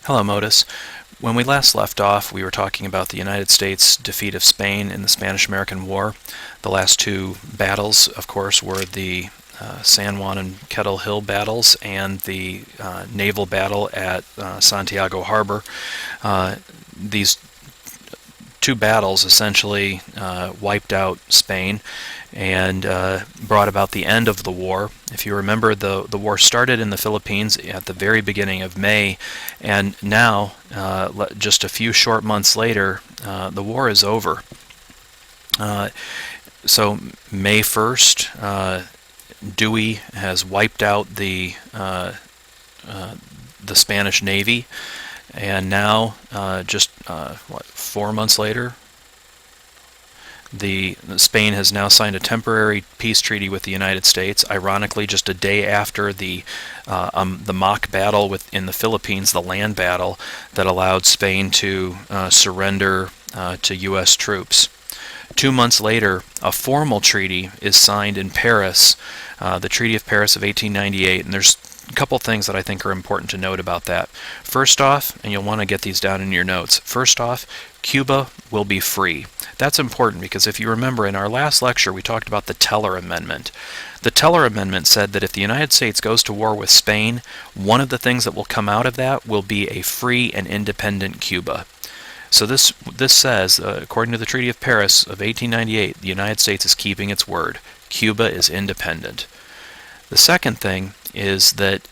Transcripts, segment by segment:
Hello, Modus. When we last left off, we were talking about the United States' defeat of Spain in the Spanish-American War. The last two battles, of course, were the San Juan and Kettle Hill battles and the naval battle at Santiago Harbor. These two battles essentially wiped out Spain and brought about the end of the war. If you remember, the war started in the Philippines at the very beginning of May, and now, just a few short months later, the war is over. So May 1st, Dewey has wiped out the Spanish Navy, and now, 4 months later, Spain has now signed a temporary peace treaty with the United States. Ironically, just a day after the mock battle in the Philippines, the land battle that allowed Spain to surrender to U.S. troops. 2 months later, a formal treaty is signed in Paris, the Treaty of Paris of 1898, and there's a couple things that I think are important to note about that. First off, and you'll want to get these down in your notes, first off, Cuba will be free. That's important because if you remember, in our last lecture we talked about the Teller Amendment. The Teller Amendment said that if the United States goes to war with Spain, one of the things that will come out of that will be a free and independent Cuba. So this says, according to the Treaty of Paris of 1898, the United States is keeping its word. Cuba is independent. The second thing is that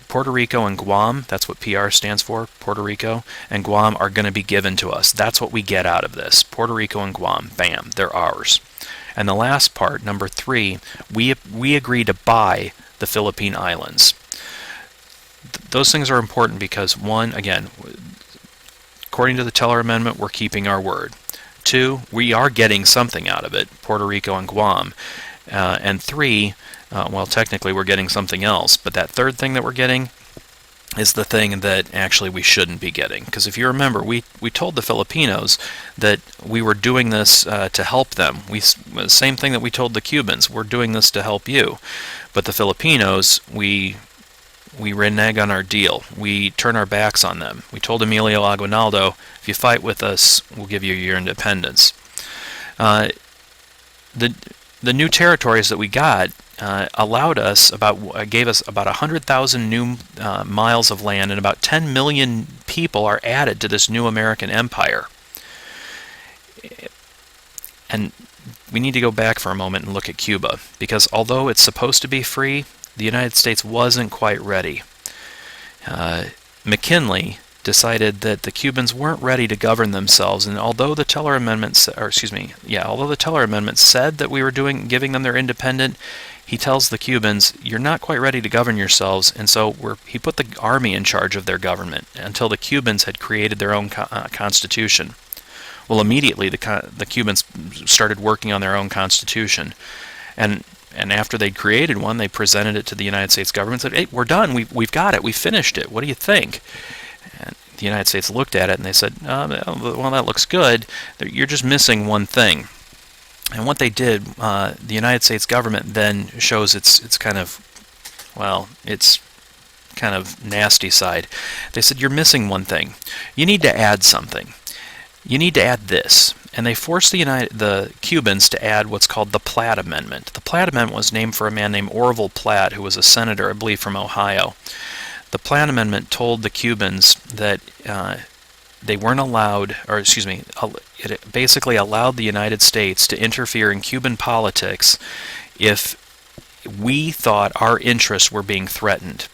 Puerto Rico and Guam, that's what PR stands for, Puerto Rico and Guam, are going to be given to us. That's what we get out of this. Puerto Rico and Guam, bam, they're ours. And the last part, number 3, we agree to buy the Philippine Islands. Those things are important because, one, again, according to the Teller Amendment, we're keeping our word. 2, we are getting something out of it, Puerto Rico and Guam. And 3, well, technically we're getting something else, but that third thing that we're getting is the thing that actually we shouldn't be getting. Because if you remember, we told the Filipinos that we were doing this to help them. Same thing that we told the Cubans, we're doing this to help you. But the Filipinos, we renege on our deal. We turn our backs on them. We told Emilio Aguinaldo, if you fight with us, we'll give you your independence. The new territories that we got gave us about 100,000 new miles of land, and about 10 million people are added to this new American empire. And we need to go back for a moment and look at Cuba, because although it's supposed to be free, the United States wasn't quite ready. McKinley decided that the Cubans weren't ready to govern themselves, and although the Teller Amendment, although the Teller Amendment said that we were giving them their independence, he tells the Cubans, you're not quite ready to govern yourselves, and so he put the army in charge of their government until the Cubans had created their own constitution. Well, immediately the Cubans started working on their own constitution, and after they'd created one, they presented it to the United States government and said, hey, we're done, we've got it, we finished it, what do you think? And the United States looked at it and they said, well, that looks good, you're just missing one thing. And what they did, the United States government then shows its kind of nasty side. They said, you're missing one thing. You need to add something. You need to add this. And they forced the Cubans to add what's called the Platt Amendment. The Platt Amendment was named for a man named Orville Platt, who was a senator, I believe, from Ohio. The Platt Amendment told the Cubans that they weren't allowed, it basically allowed the United States to interfere in Cuban politics if we thought our interests were being threatened.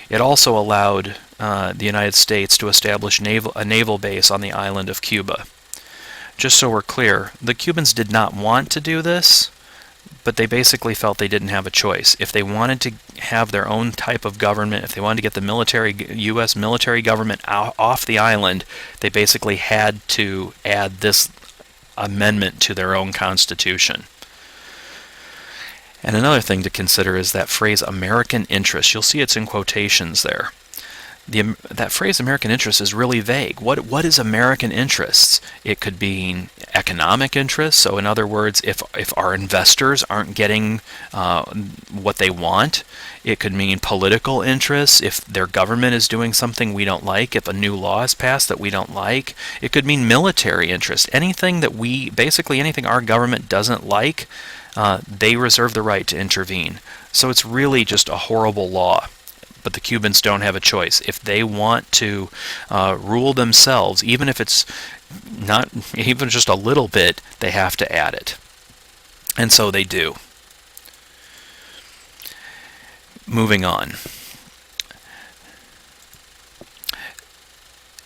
It also allowed the United States to establish a naval base on the island of Cuba. Just so we're clear, the Cubans did not want to do this, but they basically felt they didn't have a choice. If they wanted to have their own type of government, if they wanted to get the U.S. military government off the island, they basically had to add this amendment to their own constitution. And another thing to consider is that phrase, American interest. You'll see it's in quotations there. that phrase American interest is really vague. What is American interests? It could mean economic interests. So in other words, if our investors aren't getting what they want, it could mean political interests. If their government is doing something we don't like, if a new law is passed that we don't like, it could mean military interest. Anything that basically anything our government doesn't like, they reserve the right to intervene. So it's really just a horrible law. But the Cubans don't have a choice. If they want to rule themselves, even if it's not even just a little bit, they have to add it. And so they do. Moving on.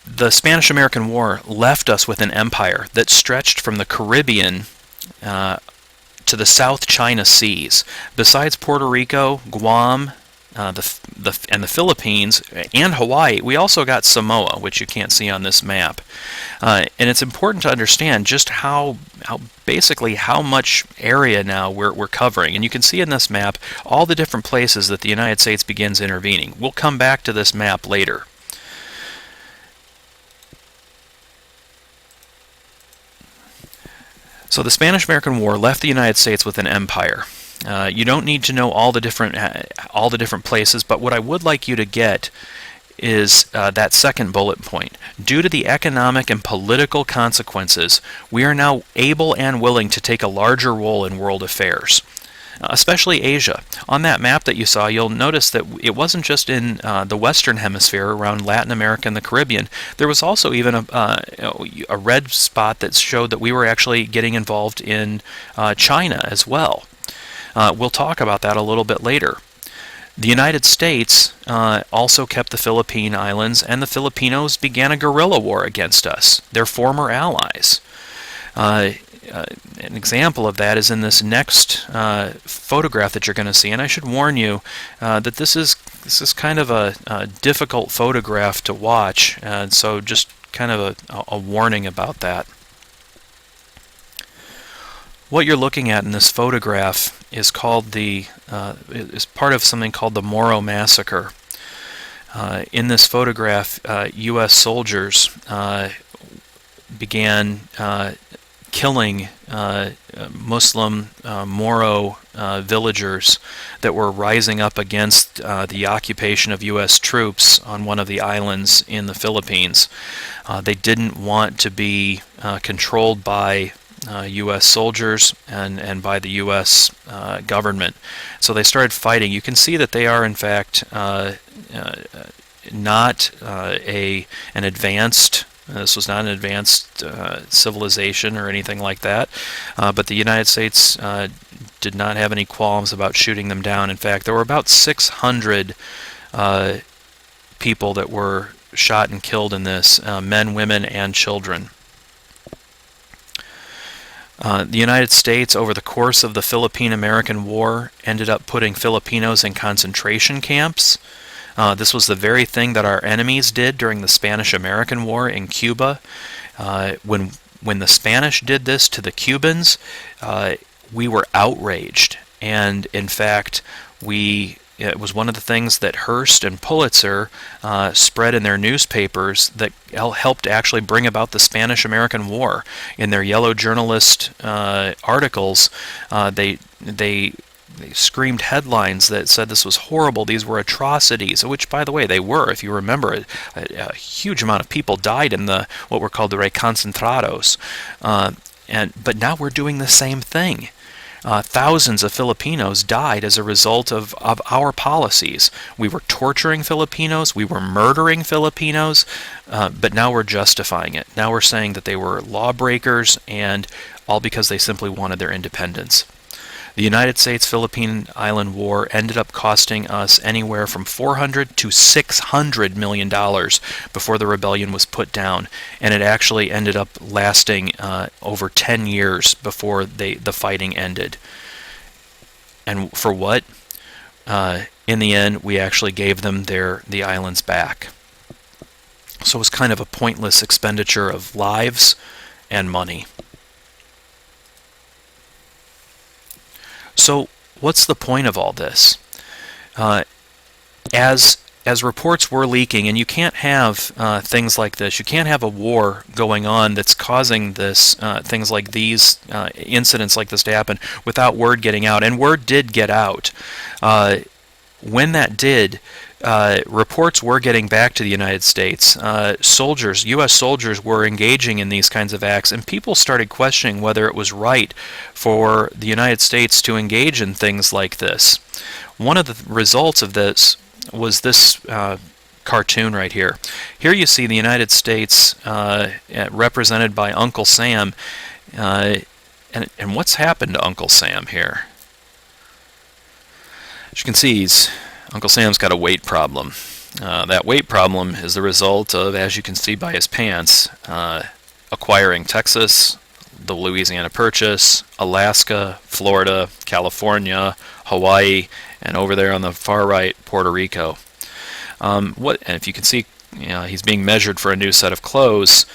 The Spanish-American War left us with an empire that stretched from the Caribbean to the South China Seas. Besides Puerto Rico, Guam, and the Philippines and Hawaii, we also got Samoa, which you can't see on this map. And it's important to understand just how much area now we're covering. And you can see in this map all the different places that the United States begins intervening. We'll come back to this map later. So the Spanish-American War left the United States with an empire. You don't need to know all the different places, but what I would like you to get is that second bullet point. Due to the economic and political consequences, we are now able and willing to take a larger role in world affairs, especially Asia. On that map that you saw, you'll notice that it wasn't just in the Western Hemisphere around Latin America and the Caribbean. There was also even a red spot that showed that we were actually getting involved in China as well. We'll talk about that a little bit later. The United States also kept the Philippine Islands, and the Filipinos began a guerrilla war against us, their former allies. An example of that is in this next photograph that you're going to see, and I should warn you that this is kind of a difficult photograph to watch, and so just kind of a warning about that. What you're looking at in this photograph is called is part of something called the Moro Massacre. In this photograph, U.S. soldiers began killing Muslim Moro villagers that were rising up against the occupation of U.S. troops on one of the islands in the Philippines. They didn't want to be controlled by U.S. soldiers and by the U.S. Government. So they started fighting. You can see that they are, in fact, not an advanced. This was not an advanced civilization or anything like that. But the United States did not have any qualms about shooting them down. In fact, there were about 600 people that were shot and killed in this, men, women, and children. The United States, over the course of the Philippine-American War, ended up putting Filipinos in concentration camps. This was the very thing that our enemies did during the Spanish-American War in Cuba. When the Spanish did this to the Cubans, we were outraged. And in fact, it was one of the things that Hearst and Pulitzer spread in their newspapers that helped actually bring about the Spanish-American War. In their yellow journalist articles, they screamed headlines that said this was horrible, these were atrocities, which, by the way, they were. If you remember, a huge amount of people died in what were called the reconcentrados. But now we're doing the same thing. Thousands of Filipinos died as a result of our policies. We were torturing Filipinos, we were murdering Filipinos, but now we're justifying it. Now we're saying that they were lawbreakers, and all because they simply wanted their independence. The United States-Philippine Island War ended up costing us anywhere from $400 to $600 million before the rebellion was put down, and it actually ended up lasting over 10 years before the fighting ended. And for what? In the end, we actually gave them the islands back. So it was kind of a pointless expenditure of lives and money. So what's the point of all this? As as reports were leaking, and you can't have things like this. You can't have a war going on that's causing this things like these incidents like this to happen without word getting out. And word did get out. When that did, reports were getting back to the United States. Soldiers, U.S. soldiers, were engaging in these kinds of acts, and people started questioning whether it was right for the United States to engage in things like this. One of the results of this was this cartoon right here. Here you see the United States represented by Uncle Sam, and what's happened to Uncle Sam here? As you can see, Uncle Sam's got a weight problem. That weight problem is the result of, as you can see by his pants, acquiring Texas, the Louisiana Purchase, Alaska, Florida, California, Hawaii, and over there on the far right, Puerto Rico. And if you can see, he's being measured for a new set of clothes,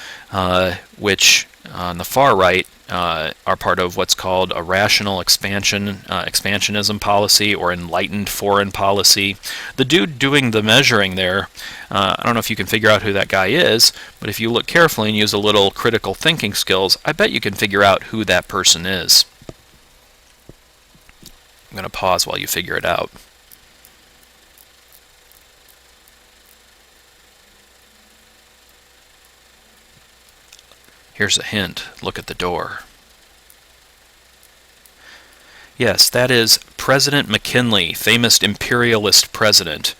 which on the far right are part of what's called a rational expansionism policy or enlightened foreign policy. The dude doing the measuring there, I don't know if you can figure out who that guy is, but if you look carefully and use a little critical thinking skills, I bet you can figure out who that person is. I'm going to pause while you figure it out. Here's a hint. Look at the door. Yes, that is President McKinley, famous imperialist president.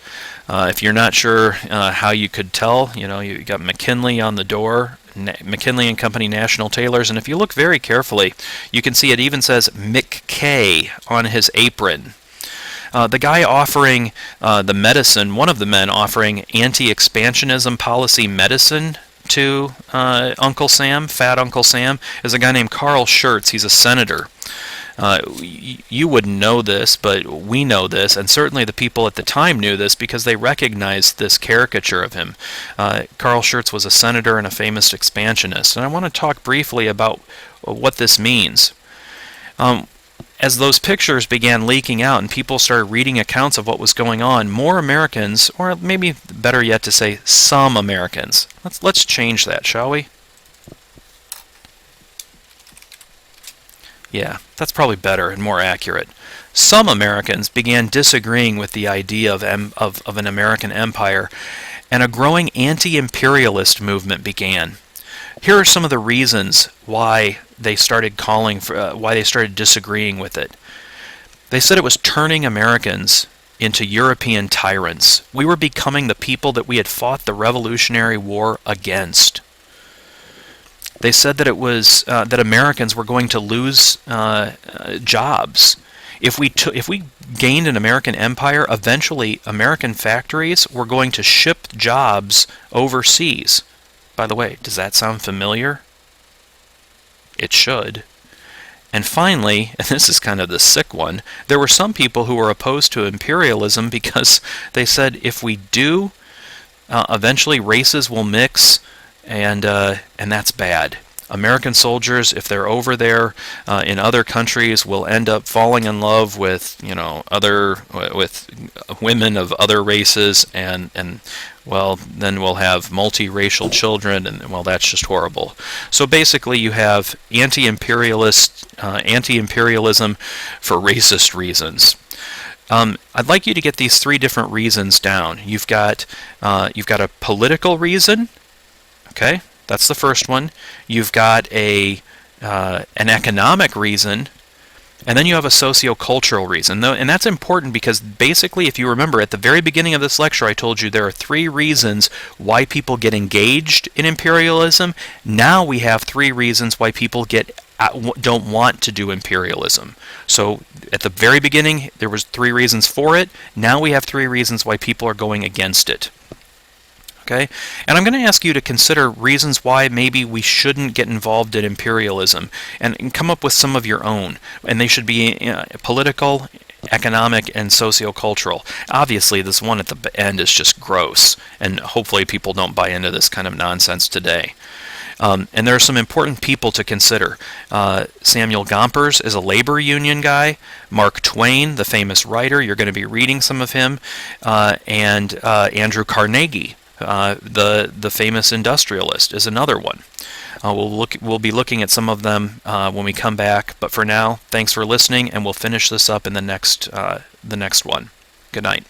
If you're not sure how you could tell, you got McKinley on the door, McKinley and Company National Tailors, and if you look very carefully, you can see it even says McKay on his apron. The guy offering the medicine, one of the men offering anti-expansionism policy medicine to Uncle Sam, Fat Uncle Sam, is a guy named Carl Schurz. He's a senator. You wouldn't know this, but we know this, and certainly the people at the time knew this because they recognized this caricature of him. Carl Schurz was a senator and a famous expansionist, and I want to talk briefly about what this means. As those pictures began leaking out and people started reading accounts of what was going on, more Americans, or maybe better yet to say some Americans, let's change that, shall we? Yeah, that's probably better and more accurate. Some Americans began disagreeing with the idea of an American empire, and a growing anti-imperialist movement began. Here are some of the reasons why they started why they started disagreeing with it. They said it was turning Americans into European tyrants. We were becoming the people that we had fought the Revolutionary War against. They said that it was that Americans were going to lose jobs. If we gained an American empire, eventually American factories were going to ship jobs overseas. By the way, does that sound familiar? It should. And finally, and this is kind of the sick one, there were some people who were opposed to imperialism because they said if we do, eventually races will mix, and that's bad. American soldiers, if they're over there in other countries, will end up falling in love with with women of other races, and well, then we'll have multiracial children, and well, that's just horrible. So basically, you have anti-imperialism for racist reasons. I'd like you to get these three different reasons down. You've got a political reason. Okay, that's the first one. You've got an economic reason, and then you have a socio-cultural reason. And that's important because basically, if you remember, at the very beginning of this lecture, I told you there are three reasons why people get engaged in imperialism. Now we have three reasons why people don't want to do imperialism. So at the very beginning, there was three reasons for it. Now we have three reasons why people are going against it. Okay? And I'm going to ask you to consider reasons why maybe we shouldn't get involved in imperialism and come up with some of your own. And they should be political, economic, and sociocultural. Obviously, this one at the end is just gross, and hopefully people don't buy into this kind of nonsense today. And there are some important people to consider. Samuel Gompers is a labor union guy. Mark Twain, the famous writer, you're going to be reading some of him. And Andrew Carnegie, the famous industrialist, is another one. We'll be looking at some of them when we come back. But for now, thanks for listening, and we'll finish this up in the next one. Good night.